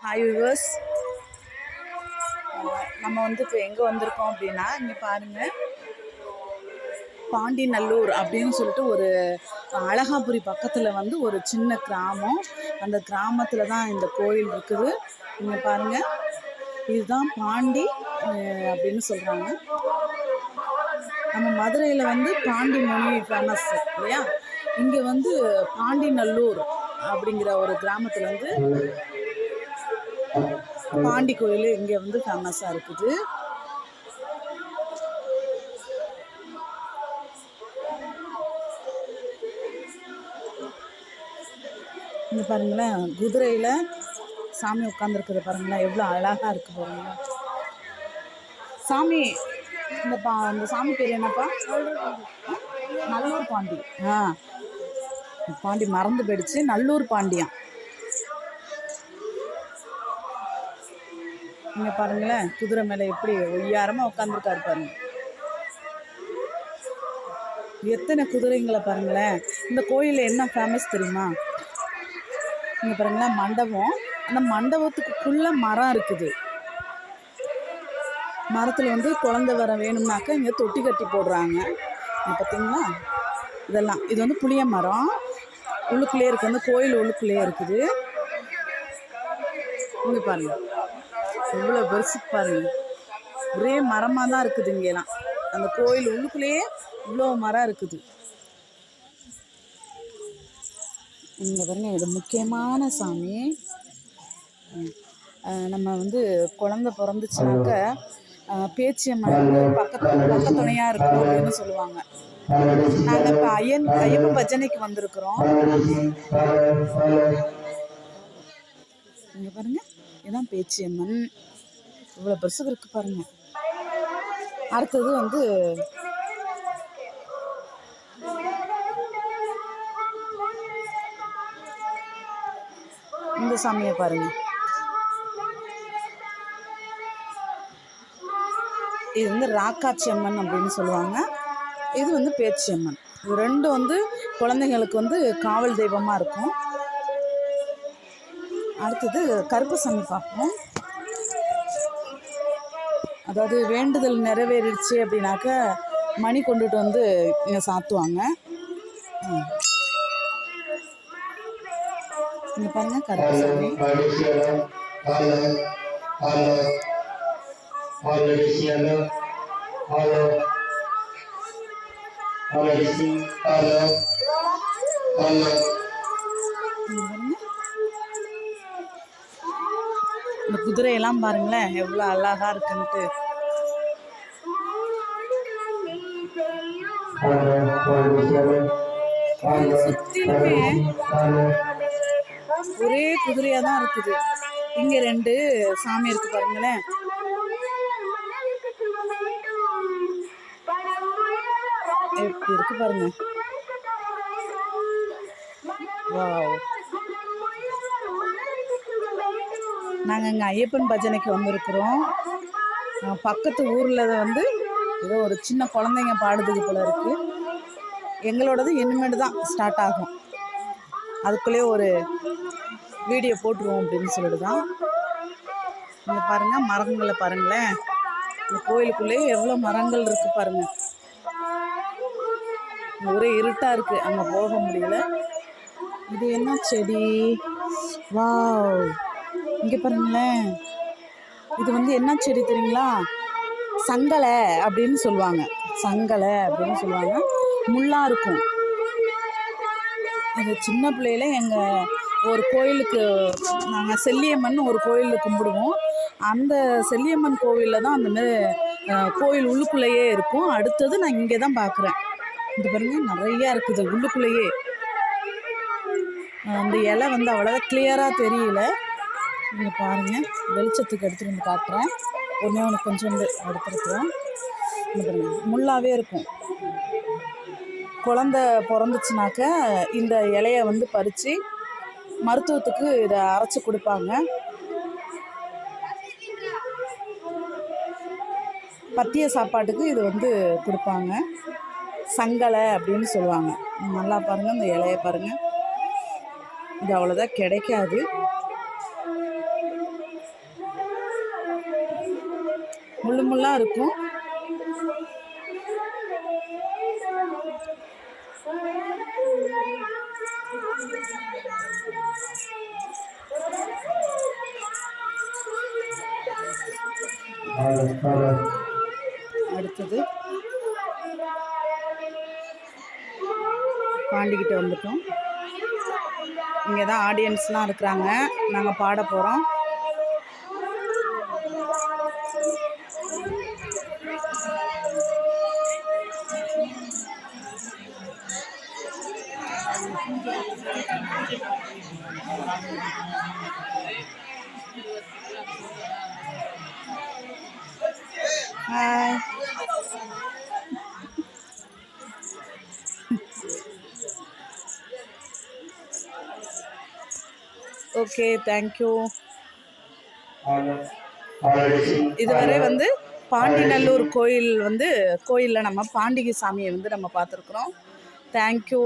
Hi viewers, நம்ம இப்போ எங்கே வந்திருக்கோம் அப்படின்னா, இங்கே பாருங்கள், பாண்டிநல்லூர் அப்படின்னு சொல்லிட்டு ஒரு அழகாபுரி பக்கத்தில் ஒரு சின்ன கிராமம். அந்த கிராமத்தில் தான் இந்த கோயில் இருக்குது. இங்கே பாருங்கள், இதுதான் பாண்டி அப்படின்னு சொல்கிறாங்க. நம்ம மதுரையில் பாண்டி மொழி ஃபேமஸ் இல்லையா? இங்கே பாண்டிநல்லூர் அப்படிங்கிற ஒரு கிராமத்தில் பாண்டி கோயில் இங்கே ஃபேமஸாக இருக்குது. இங்கே பாருங்களேன், குதிரையில் சாமி உட்காந்துருக்குது பாருங்களேன், எவ்வளோ அழகாக இருக்குது பாருங்களேன். சாமி இந்த சாமி பேர் என்னப்பா? நல்லூர் பாண்டி. பாண்டி மறந்து போயிடுச்சு, நல்லூர் பாண்டியான். இங்கே பாருங்களேன், குதிரை மேலே எப்படி ஒய்யாரமாக உட்காந்துருக்காரு பாருங்க. எத்தனை குதிரைங்களை பாருங்களேன். இந்த கோயிலில் என்ன ஃபேமஸ் தெரியுமா? இங்கே பாருங்களேன், மண்டபம். அந்த மண்டபத்துக்குள்ளே மரம் இருக்குது. மரத்தில் குழந்தை வர வேணும்னாக்க இங்கே தொட்டி கட்டி போடுறாங்க. பார்த்தீங்களா? இது புளிய மரம் உள்ளுக்குள்ளேயே இருக்குது. அந்த கோயில் உள்ளுக்குள்ளேயே இருக்குது. இங்கே பாருங்கள், எவ்வளோ பெருசு பாருங்க. ஒரே மரமாக தான் இருக்குது இங்கெல்லாம். அந்த கோயில் உள்ளுக்குள்ளேயே இவ்வளோ மரம் இருக்குது. இங்கே பாருங்க, இது முக்கியமான சாமி. நம்ம குழந்தை பிறந்துச்சுனாக்க பேச்சியம்மன் பக்க துணையாக இருக்கும் அப்படின்னு சொல்லுவாங்க. நாங்கள் இப்போ ஐயப்ப பஜனைக்கு வந்திருக்கிறோம். இங்கே பாருங்க, இதுதான் பேச்சியம்மன். இவ்வளோ பெருசுக்கு இருக்கு பாருங்க. அடுத்தது இந்த சாமியை பாருங்க. இது ராக்காச்சி அம்மன் அப்படின்னு சொல்லுவாங்க. இது பேச்சியம்மன். இது ரெண்டும் குழந்தைங்களுக்கு காவல் தெய்வமாக இருக்கும். அடுத்தது கருப்பசாமி பார்ப்போம். அதாவது வேண்டுதல் நிறைவேறிடுச்சு அப்படின்னாக்க மணி கொண்டுட்டு இங்கே சாத்துவாங்க. இங்கே பாருங்க, கருப்பசாமி. இந்த குதிரையெல்லாம் பாருங்களேன், எவ்வளோ அழகா இருக்குன்ட்டு. சுத்திலுமே ஒரே குதிரையா தான் இருக்குது. இங்க 2 சாமி இருக்கு பாருங்களேன். எப்படி இருக்கு பாருங்க. வாவ். நாங்கள் இங்கே ஐயப்பன் பஜனைக்கு வந்திருக்கிறோம். பக்கத்து ஊரில் ஏதோ ஒரு சின்ன குழந்தைங்க பாடுறதுக்கு போல இருக்குது. எங்களோடது இனிமேட்டு தான் ஸ்டார்ட் ஆகும். அதுக்குள்ளேயே ஒரு வீடியோ போட்டுருவோம் அப்படின்னு சொல்லிட்டு தான். இங்கே பாருங்கள், மரங்களை பாருங்களேன். இந்த கோயிலுக்குள்ளேயே எவ்வளோ மரங்கள் இருக்குது பாருங்கள். ஒரே இருட்டாக இருக்குது, அங்கே போக முடியல. இது என்ன செடி? வாவ். இங்கே பாருங்களேன், இது என்ன செடி தெரியுங்களா? சங்கலை அப்படின்னு சொல்லுவாங்க. சங்கலை அப்படின்னு சொல்லுவாங்க. முள்ளாக இருக்கும். அது சின்ன பிள்ளையில எங்கள் ஒரு கோயிலுக்கு நாங்கள் செல்லியம்மன் ஒரு கோயிலில் கும்பிடுவோம். அந்த செல்லியம்மன் கோவிலில் தான் அந்தமாரி கோயில் உள்ளுக்குள்ளேயே இருக்கும். அடுத்தது நான் இங்கே தான் பார்க்குறேன். இது பாருங்கள், நிறையா இருக்குது உள்ளுக்குள்ளேயே. அந்த இலை அவ்வளோவா கிளியராக தெரியல. இங்கே பாருங்கள், வெளிச்சத்துக்கு எடுத்துகிட்டு காட்டுறேன். ஒன்று கொஞ்சோண்டு எடுத்துருக்குறேன். இங்கே பாருங்கள், முள்ளாகவே இருக்கும். குழந்த பிறந்துச்சுனாக்க இந்த இலையை பறித்து மருத்துவத்துக்கு இதை அரைச்சி கொடுப்பாங்க. பத்திய சாப்பாட்டுக்கு இது கொடுப்பாங்க. சங்கலை அப்படின்னு சொல்லுவாங்க. நல்லா பாருங்கள், இந்த இலையை பாருங்கள். இது அவ்வளோதான் கிடைக்காது. முள்ளு முள்ளாக இருக்கும். அடுத்தது பாண்டிக்கிட்ட வந்துட்டோம். இங்கே தான் ஆடியன்ஸ்லாம் இருக்கிறாங்க. நாங்கள் பாட போகிறோம். ஹாய். Okay, thank you. இதுவரை வந்து பாண்டிநல்லூர் கோயில் வந்து கோயிலில் நம்ம பாண்டிகை சாமியை வந்து நம்ம பார்த்துருக்குறோம். தேங்க்யூ.